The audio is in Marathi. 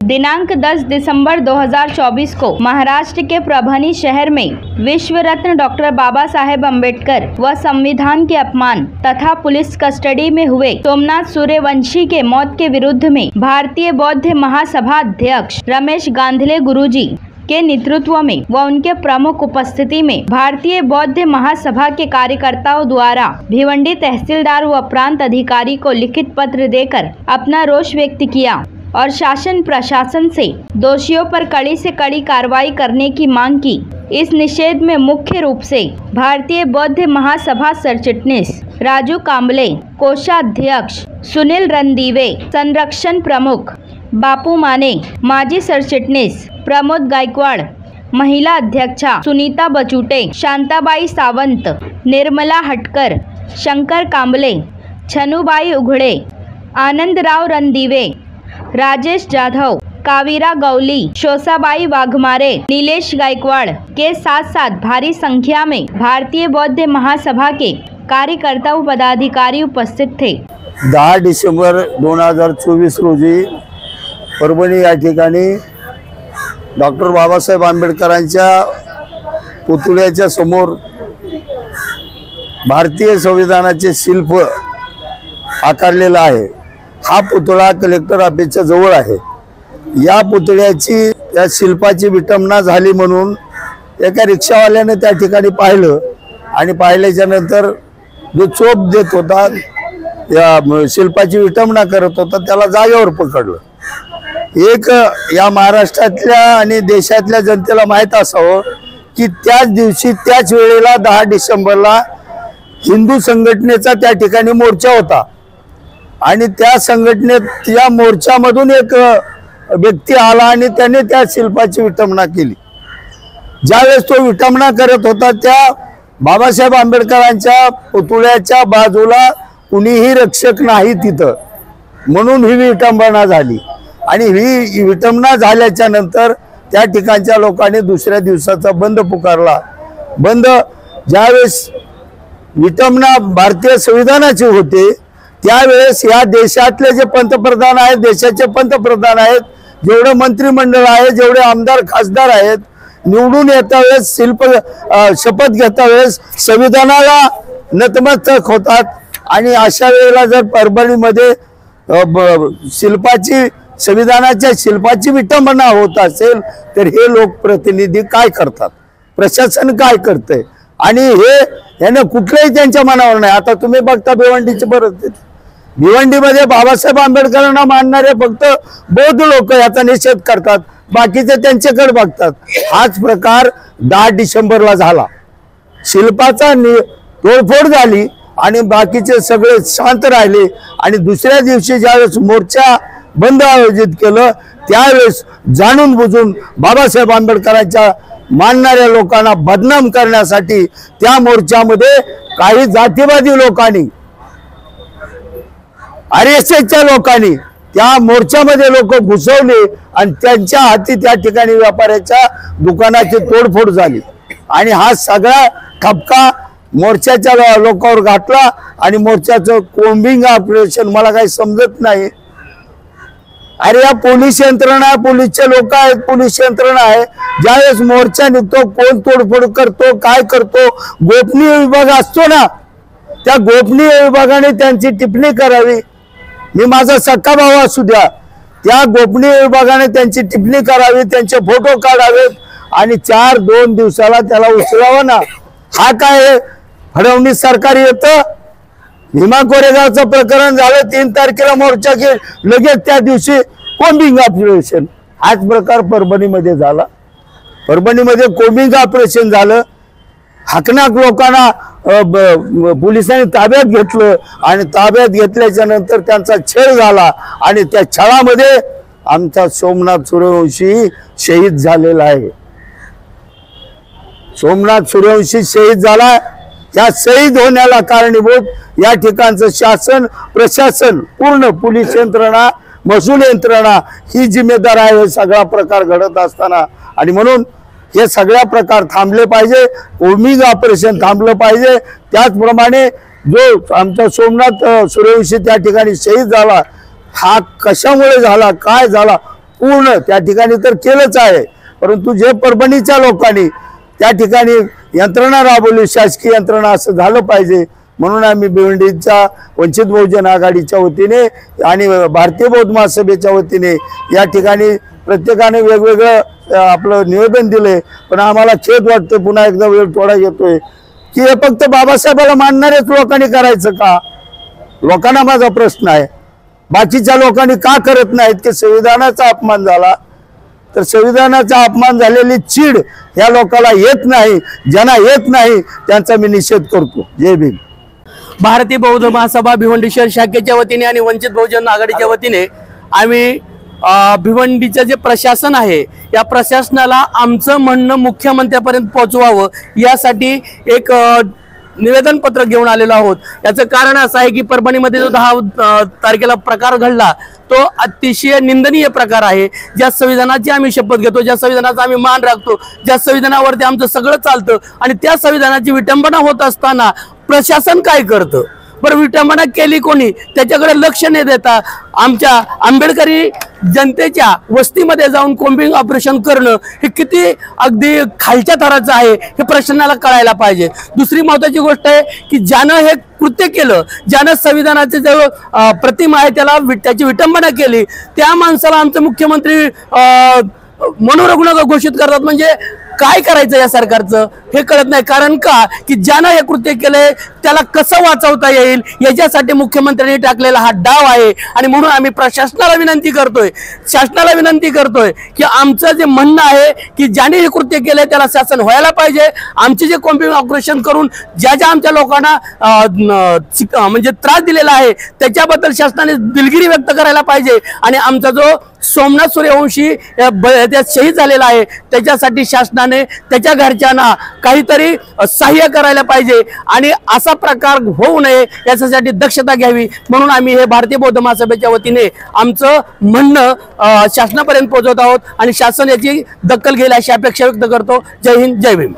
दिनांक 10 दिसंबर 2024 को महाराष्ट्र के परभणी शहर में विश्व रत्न डॉक्टर बाबा साहेब अम्बेडकर व संविधान के अपमान तथा पुलिस कस्टडी में हुए सोमनाथ सूर्यवंशी के मौत के विरुद्ध में भारतीय बौद्ध महासभा अध्यक्ष रमेश गांधले गुरुजी के नेतृत्व में व उनके प्रमुख उपस्थिति में भारतीय बौद्ध महासभा के कार्यकर्ताओं द्वारा भिवंडी तहसीलदार व प्रांत अधिकारी को लिखित पत्र देकर अपना रोष व्यक्त किया और शासन प्रशासन से दोषियों पर कड़ी से कड़ी कार्रवाई करने की मांग की। इस निषेध में मुख्य रूप से भारतीय बौद्ध महासभा सरचिटनीस राजू कांबले, कोषाध्यक्ष सुनील रणदीवे, संरक्षण प्रमुख बापू माने, माजी सरचिटनीस प्रमोद गायकवाड़, महिला अध्यक्षा सुनीता बचूटे, शांताबाई सावंत, निर्मला हटकर, शंकर कांबले, छनुबाई उघड़े, आनंदराव रणदीवे, राजेश जाधव, कावीरा गौली, शोसाबाई वाघमारे, नीलेश गायकवाड़ के साथ साथ भारी संख्या में भारतीय बौद्ध महासभा के कार्यकर्ता व पदाधिकारी उपस्थित थे। 10 डिसेंबर 2024 रोजी परभणी या ठिकाणी डॉक्टर बाबासाहेब आंबेडकरांच्या पुतळ्याच्या समोर भारतीय संविधानाचे शिल्प आकारलेला आहे। हा पुतळा कलेक्टर ऑफिसच्या जवळ आहे। या पुतळ्याची त्या शिल्पाची विटंबना झाली म्हणून एका रिक्षावाल्याने त्या ठिकाणी पाहिलं आणि पाहिल्याच्या नंतर जो चोप देत होता, या शिल्पाची विटंबना करत होता, त्याला जागेवर पकडलं। एक या महाराष्ट्रातल्या आणि देशातल्या जनतेला माहित असावं की त्याच दिवशी त्याच वेळेला 10 डिसेंबरला हिंदू संघटनेचा त्या ठिकाणी मोर्चा होता आणि त्या संघटनेत या मोर्चामधून एक व्यक्ती आला आणि त्याने त्या शिल्पाची विटंबना केली। ज्यावेळेस तो विटंबना करत होता त्या बाबासाहेब आंबेडकरांच्या पुतळ्याच्या बाजूला कुणीही रक्षक नाही तिथं, म्हणून ही विटंबना झाली आणि ही विटंबना झाल्याच्या नंतर त्या ठिकाणच्या लोकांनी दुसऱ्या दिवसाचा बंद पुकारला। बंद ज्यावेळेस विटंबना भारतीय संविधानाची होते त्यावेळेस या देशातले जे पंतप्रधान आहेत, देशाचे पंतप्रधान आहेत, जेवढे मंत्रिमंडळ आहे, जेवढे आमदार खासदार आहेत, निवडून येता वेळेस शपथ घेता वेळेस संविधानाला नतमस्तक होतात आणि अशा वेळेला जर परभणीमध्ये संविधानाच्या शिल्पाची विटंबना होत असेल तर हे लोकप्रतिनिधी काय करतात, प्रशासन काय करते आणि हे याने कुठलेही त्यांच्या मनावर नाही। आता तुम्ही बघता भिवंडीची परिस्थिती, भिवंडीमध्ये बाबासाहेब आंबेडकरांना मानणारे फक्त बौद्ध लोक याचा निषेध करतात, बाकीचे त्यांच्याकडे बघतात। हाच प्रकार 10 डिसेंबरला झाला। शिल्पाचा तोडफोड झाली आणि बाकीचे सगळे शांत राहिले आणि दुसऱ्या दिवशी ज्यावेळेस मोर्चा बंद आयोजित केलं त्यावेळेस जाणून बुजून बाबासाहेब आंबेडकरांच्या मानणाऱ्या लोकांना बदनाम करण्यासाठी त्या मोर्चामध्ये काही जातीवादी लोकांनी, RSSच्या लोकांनी त्या मोर्चामध्ये लोक घुसवले आणि त्यांच्या हाती त्या ठिकाणी व्यापाऱ्याच्या दुकानाची तोडफोड झाली आणि हा सगळा ठपका मोर्चाच्या लोकांवर घातला आणि मोर्चाचं कोम्बिंग ऑपरेशन मला काही समजत नाही। अरे या पोलीस यंत्रणा, पोलीसचे लोक आहेत, पोलीस यंत्रणा आहे, ज्यावेळेस मोर्चा निघतो कोण तोडफोड करतो, काय करतो, गोपनीय विभाग असतो ना, त्या गोपनीय विभागाने त्यांची टिप्पणी करावी। मी माझा सख्खा भाऊ असू द्या, त्या गोपनीय विभागाने त्यांची टिप्पणी करावी, त्यांचे फोटो काढावेत आणि 4-2 दिवसाला त्याला उचलावं ना। हा काय फडणवीस सरकार येतं, भीमा कोरेगावचं प्रकरण झालं, 3 तारखेला मोर्चा केला, लगेच त्या दिवशी कोम्बिंग ऑपरेशन। हाच प्रकार परभणीमध्ये झाला। परभणीमध्ये कोम्बिंग ऑपरेशन झालं, हकनाक लोकांना पोलिसांनी ताब्यात घेतलं आणि ताब्यात घेतल्याच्या नंतर त्यांचा छळ झाला आणि त्या छळामध्ये आमचा सोमनाथ सूर्यवंशी शहीद झालेला आहे। सोमनाथ सूर्यवंशी शहीद झाला, या शहीद होण्याला कारणीभूत या ठिकाणचं शासन प्रशासन, पूर्ण पोलीस यंत्रणा, महसूल यंत्रणा ही जिम्मेदार आहे सगळा प्रकार घडत असताना। आणि म्हणून हे सगळ्या प्रकार थांबले पाहिजे, कोम्बिंग ऑपरेशन थांबलं पाहिजे। त्याचप्रमाणे जो आमचा सोमनाथ सूर्यवंशी त्या ठिकाणी शहीद झाला, हा कशामुळे झाला, काय झाला, पूर्ण त्या ठिकाणी तर केलंच आहे, परंतु जे परभणीच्या लोकांनी त्या ठिकाणी यंत्रणा राबवली, शासकीय यंत्रणा, असं झालं पाहिजे म्हणून आम्ही भिवंडीच्या वंचित बहुजन आघाडीच्या वतीने आणि भारतीय बौद्ध महासभेच्या वतीने या ठिकाणी प्रत्येकाने वेगवेगळं आपलं निवेदन दिले। पण आम्हाला खेद वाटतं, पुन्हा एकदा वेळ थोडा येतोय की हे फक्त बाबासाहेबाला मानणारेच लोकांनी करायचं का? लोकांना माझा प्रश्न आहे, बाकीच्या लोकांनी का करत नाहीत? की संविधानाचा अपमान झाला तर संविधानाचा अपमान झालेली चीड ह्या लोकांना येत नाही, ज्यांना येत नाही त्यांचा मी निषेध करतो। जय भीम। भारतीय बौद्ध महासभा भिवंडी शहर शाखेच्या वतीने आणि वंचित बहुजन आघाडीच्या वतीने आम्ही भिवंडीचं जे प्रशासन आहे या प्रशासनाला आमचं म्हणणं मुख्यमंत्र्यापर्यंत पोहोचवावं यासाठी एक निवेदन पत्र घेऊन आलेलो आहोत। याचं कारण असं आहे की परभणीमध्ये जो 10 तारखेला प्रकार घडला तो अतिशय निंदनीय प्रकार आहे। ज्या संविधानाची आम्ही शपथ घेतो, ज्या संविधानाचा आम्ही मान राखतो, ज्या संविधानावरती आमचं सगळं चालतं आणि त्या संविधानाची विटंबना होत असताना प्रशासन काय करतं? बरं, विटंबना केली कोणी त्याच्याकडे लक्ष न देता आमच्या आंबेडकरी जनतेच्या वस्तीमध्ये जाऊन कोम्बिंग ऑपरेशन करणं हे किती अगदी खालच्या थराचं आहे हे प्रशासनाला कळायला पाहिजे। दुसरी महत्त्वाची गोष्ट आहे की ज्यानं हे कृत्य केलं, ज्यानं संविधानाचे जो प्रतिमा आहे त्याची विटंबना केली, त्या माणसाला आमचे मुख्यमंत्री मनोरुग्ण घोषित करतात। म्हणजे काय करायचं या सरकारचं हे कळत नाही। कारण का की ज्यानं हे कृत्य केलंय त्याला कसं वाचवता येईल याच्यासाठी मुख्यमंत्र्यांनी टाकलेला हा डाव आहे। आणि म्हणून आम्ही प्रशासनाला विनंती करतोय, शासनाला विनंती करतोय की आमचं जे म्हणणं आहे की ज्याने हे कृत्य केलंय त्याला शासन व्हायला पाहिजे। आमचे जे कॉम्बिंग ऑपरेशन करून ज्या आमच्या लोकांना म्हणजे त्रास दिलेला आहे त्याच्याबद्दल शासनाने दिलगिरी व्यक्त करायला पाहिजे। आणि आमचा जो सोमनाथ सूर्यवंशी त्या शहीद झालेला आहे त्याच्यासाठी शासनाने त्याच्या घरच्यांना काहीतरी सहाय्य करायला पाहिजे आणि असा प्रकार होऊ नये याच्यासाठी दक्षता घ्यावी। म्हणून आम्ही हे भारतीय बौद्ध महासभेच्या वतीने आमचं म्हणणं शासनापर्यंत पोहोचवत आहोत आणि शासन याची दखल घेईल अशी अपेक्षा व्यक्त करतो। जय हिंद, जय भीम।